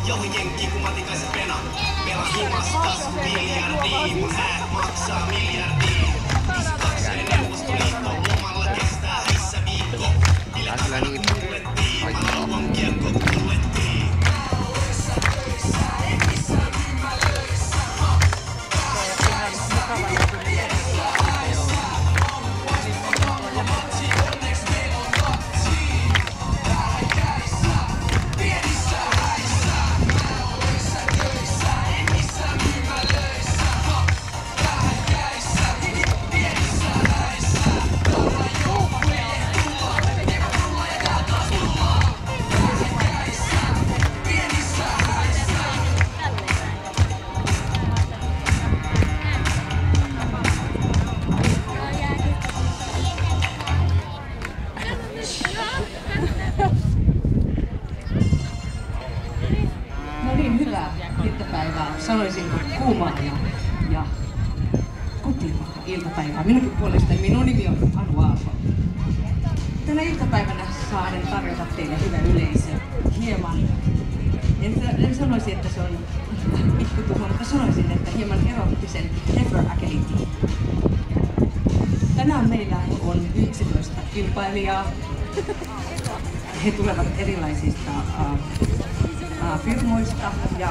Johin jenkki kun matikaisen pena. Meillä himastas miljardia, mun häät maksaa miljardia. Iskakseen Neuvostoliitto, lomalla kestää missä viikko. Bilepakanat kullettiin, mä haluan kiekko kullettiin. No niin, hyvää iltapäivää. Sanoisinko kuumaa ja kotivaa iltapäivää. Minunkin puolestani minun nimi on Anu Aalto. Tänä iltapäivänä saan tarjota teille hyvä yleisö hieman, en sanoisi, että se on pikkutuho, mutta sanoisin, että hieman erottisen Never-Agility. Tänään meillä on 11 kilpailijaa. He tulevat erilaisista firmoista ja